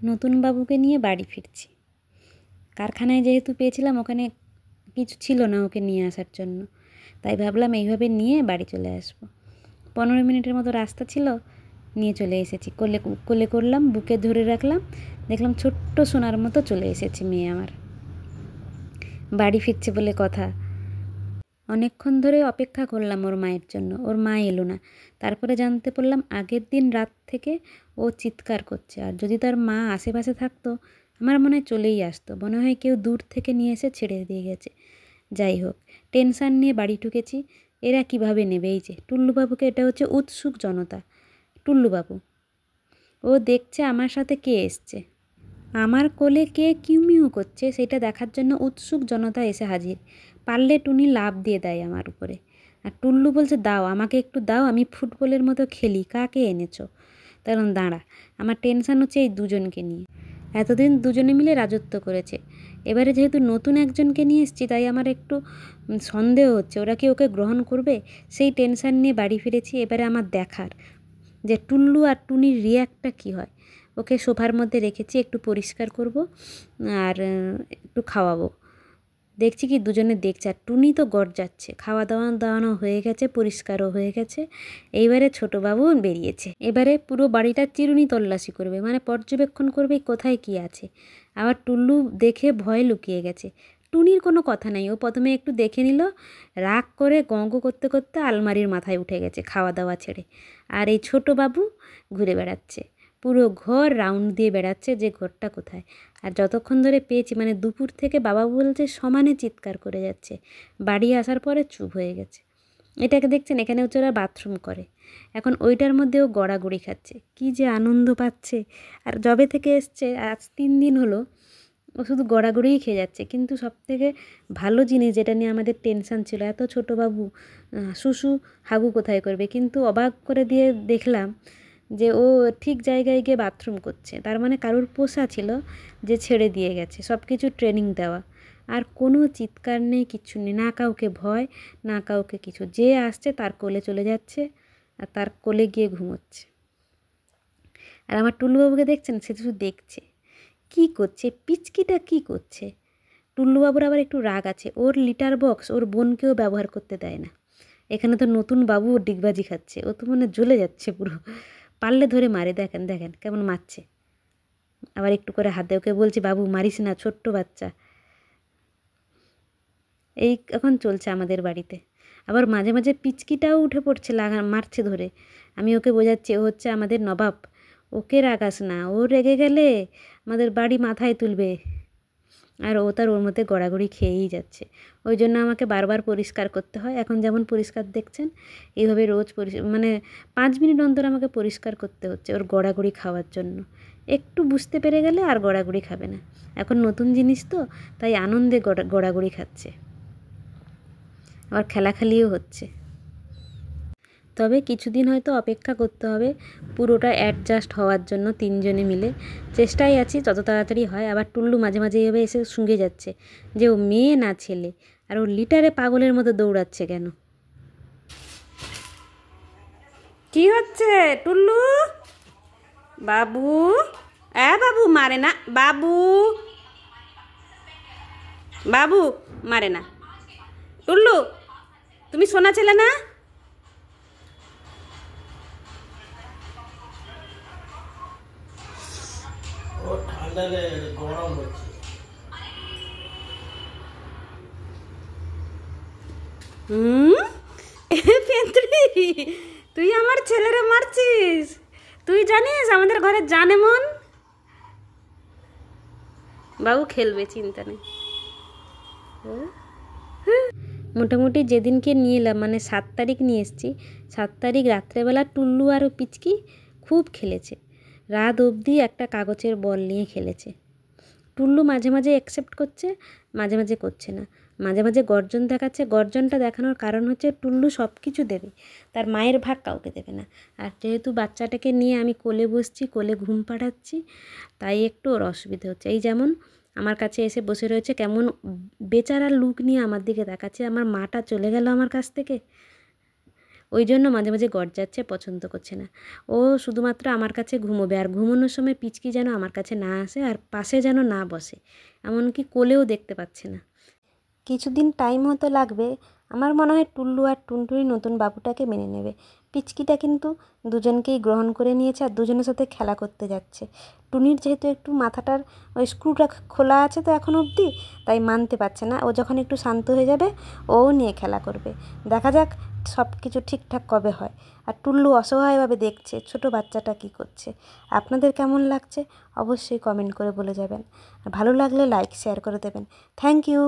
নতুন বাবুকে নিয়ে বাড়ি ফিরছি। কারখানায় যেহেতু পেয়েছিলাম, ওখানে কিছু ছিল না ওকে নিয়ে আসার জন্য, তাই ভাবলাম এইভাবে নিয়ে বাড়ি চলে আসবো। 15 মিনিটের মতো রাস্তা ছিল, নিয়ে চলে এসেছি। কোলে কোলে করলাম, বুকে ধরে রাখলাম, দেখলাম ছোট্ট সোনার মতো চলে এসেছে মেয়ে আমার। বাড়ি ফিরছে বলে কথা। অনেকক্ষণ ধরে অপেক্ষা করলাম ওর মায়ের জন্য, ওর মা এলো না। তারপরে জানতে পারলাম আগের দিন রাত থেকে ও চিৎকার করছে, আর যদি তার মা আশেপাশে থাকতো আমার মনে হয় চলেই আসতো, মনে হয় কেউ দূর থেকে নিয়ে এসে ছেড়ে দিয়ে গেছে। যাই হোক, টেনশান নিয়ে বাড়ি ঢুকেছি। এরা কিভাবে নেবে? এই যে টুল্লুবাবুকে, এটা হচ্ছে উৎসুক জনতা। টুল্লুবাবু ও দেখছে আমার সাথে কে এসছে, আমার কোলে কে কিউমিউ করছে সেটা দেখার জন্য উৎসুক জনতা এসে হাজির। পারলে টুনি লাফ দিয়ে দেয় আমার উপরে, আর টুল্লু বলছে দাও আমাকে একটু দাও, আমি ফুটবলের মতো খেলি। কাকে এনেছো? কারণ দাঁড়া, আমার টেনশান হচ্ছে এই দুজনকে নিয়ে। এতদিন দুজনে মিলে রাজত্ব করেছে, এবারে যেহেতু নতুন একজনকে নিয়ে এসেছি তাই আমার একটু সন্দেহ হচ্ছে ওরা কি ওকে গ্রহণ করবে। সেই টেনশান নিয়ে বাড়ি ফিরেছি। এবারে আমার দেখার যে টুল্লু আর টুনির রিয়াক্টটা কী হয়। ওকে সোফার মধ্যে রেখেছি, একটু পরিষ্কার করব আর একটু খাওয়াবো। দেখছি কি দুজনে দেখছে, আর টুনি তো গড়-যাচ্ছে। খাওয়া দাওয়ানো হয়ে গেছে, পরিষ্কারও হয়ে গেছে। এইবারে ছোটোবাবু বেরিয়েছে, এবারে পুরো বাড়িটা চিরুনি তল্লাশি করবে, মানে পর্যবেক্ষণ করবে কোথায় কি আছে। আবার টুল্লু দেখে ভয় লুকিয়ে গেছে। টুনির কোনো কথা নেই, ও প্রথমে একটু দেখে নিল, রাগ করে গঙ্গ করতে করতে আলমারির মাথায় উঠে গেছে খাওয়া দাওয়া ছেড়ে। আর এই ছোটোবাবু ঘুরে বেড়াচ্ছে, পুরো ঘর রাউন্ড দিয়ে বেড়াচ্ছে যে ঘরটা কোথায়। আর যতক্ষণ ধরে পেয়েছি, মানে দুপুর থেকে বাবা বলছে সমানে চিৎকার করে যাচ্ছে, বাড়ি আসার পরে চুপ হয়ে গেছে। এটাকে দেখছেন, এখানে হচ্ছে ওরা বাথরুম করে, এখন ওইটার মধ্যেও গড়াগড়ি খাচ্ছে, কি যে আনন্দ পাচ্ছে। আর যবে থেকে এসছে আজ 3 দিন হলো, ও শুধু গড়াগড়িই খেয়ে যাচ্ছে। কিন্তু সবথেকে ভালো জিনিস যেটা নিয়ে আমাদের টেনশান ছিল, এত ছোটো বাবু শুশু হাগু কোথায় করবে, কিন্তু অবাক করে দিয়ে দেখলাম যে ও ঠিক জায়গায় গিয়ে বাথরুম করছে। তার মানে কারোর পোষা ছিল যে ছেড়ে দিয়ে গেছে, সব কিছু ট্রেনিং দেওয়া। আর কোনো চিৎকার নেই, কিচ্ছু নেই, না কাউকে ভয়, না কাউকে কিছু। যে আসছে তার কোলে চলে যাচ্ছে আর তার কোলে গিয়ে ঘুমোচ্ছে। আর আমার টুল্লুবাবুকে দেখছেন, সে শুধু দেখছে কি করছে, পিচকিটা কি করছে। টুল্লুবাবুর আবার একটু রাগ আছে, ওর লিটার বক্স ওর বোনকেও ব্যবহার করতে দেয় না। এখানে তো নতুন বাবু ডিগবাজি খাচ্ছে, ও তো মানে জ্বলে যাচ্ছে পুরো। পারলে ধরে মারে, দেখেন দেখেন কেমন মারছে। আবার একটু করে হাতে, ওকে বলছি বাবু মারিস না, ছোট্ট বাচ্চা। এই এখন চলছে আমাদের বাড়িতে। আবার মাঝে মাঝে পিচকিটাও উঠে পড়ছে, মারছে ধরে। আমি ওকে বোঝাচ্ছি ও হচ্ছে আমাদের নবাব, ওকে রাগাস না, ও রেগে গেলে আমাদের বাড়ি মাথায় তুলবে। আর ও তার ওর মধ্যে গড়াগড়ি খেয়েই যাচ্ছে। ওই জন্য আমাকে বারবার পরিষ্কার করতে হয়। এখন যেমন পরিষ্কার দেখছেন, এইভাবে রোজ মানে 5 মিনিট অন্তর আমাকে পরিষ্কার করতে হচ্ছে ওর গড়াগড়ি খাওয়ার জন্য। একটু বুঝতে পেরে গেলে আর গড়াগড়ি খাবে না। এখন নতুন জিনিস তো, তাই আনন্দে গড়াগড়ি খাচ্ছে, আবার খেলাখালিও হচ্ছে। তবে কিছুদিন হয়তো অপেক্ষা করতে হবে পুরোটা অ্যাডজাস্ট হওয়ার জন্য, 3 জনে মিলে চেষ্টায় আছি যত তাড়াতাড়ি হয়। আবার টুল্লু মাঝে মাঝে এভাবে এসে শুঁগে যাচ্ছে যে ও মেয়ে না ছেলে, আর ও লিটারে পাগলের মতো দৌড়াচ্ছে কেন। কি হচ্ছে টুল্লু? বাবু, বাবু মারে না, বাবু, বাবু মারে না। টুল্লু, তুমি সোনা ছেলে না? গরম হচ্ছে। তুই আমার ছেলেরে মারছিস? তুই জানিস আমাদের ঘরে জানে মন। বাবু খেলবে, চিন্তা নেই। মোটামুটি যেদিনকে নিয়ে এলাম, মানে 7 তারিখ নিয়ে এসেছি, 7 তারিখ রাত্রেবেলা টুল্লু আর পিচকি খুব খেলেছে। রাত অবধি একটা কাগজের বল নিয়ে খেলেছে। টুল্লু মাঝে মাঝে অ্যাকসেপ্ট করছে, মাঝে মাঝে করছে না। মাঝে মাঝে গর্জন দেখাচ্ছে। গর্জনটা দেখানোর কারণ হচ্ছে টুল্লু সব কিছু দেবে, তার মায়ের ভাগ কাউকে দেবে না। আর যেহেতু বাচ্চাটাকে নিয়ে আমি কোলে বসছি, কোলে ঘুম পাড়াচ্ছি, তাই একটু ওর অসুবিধা হচ্ছে। এই যেমন আমার কাছে এসে বসে রয়েছে, কেমন বেচারা লুক নিয়ে আমার দিকে তাকাচ্ছে। আমার মাটা চলে গেল আমার কাছ থেকে, ওই জন্য মাঝে মাঝে গড়জাচ্ছে, পছন্দ করছে না। ও শুধুমাত্র আমার কাছে ঘুমোবে, আর ঘুমানোর সময় পিচকি যেন আমার কাছে না আসে আর পাশে যেন না বসে, এমনকি কোলেও দেখতে পাচ্ছে না। কিছুদিন টাইম হয়তো লাগবে, আমার মনে হয় টুল্লু আর টুনটুনি নতুন বাবুটাকে মেনে নেবে। পিচকিটা কিন্তু দুজনকেই গ্রহণ করে নিয়েছে আর দুজনের সাথে খেলা করতে যাচ্ছে। টুনির যেহেতু একটু মাথাটার ওই স্ক্রুটা খোলা আছে তো এখন অবধি, তাই মানতে পারছে না। ও যখন একটু শান্ত হয়ে যাবে ও নিয়ে খেলা করবে। দেখা যাক সব কিছু ঠিকঠাক কবে হয়। আর টুল্লু অসহায়ভাবে দেখছে ছোট বাচ্চাটা কি করছে। আপনাদের কেমন লাগছে অবশ্যই কমেন্ট করে বলে যাবেন। আর ভালো লাগলে লাইক শেয়ার করে দেবেন। Thank you.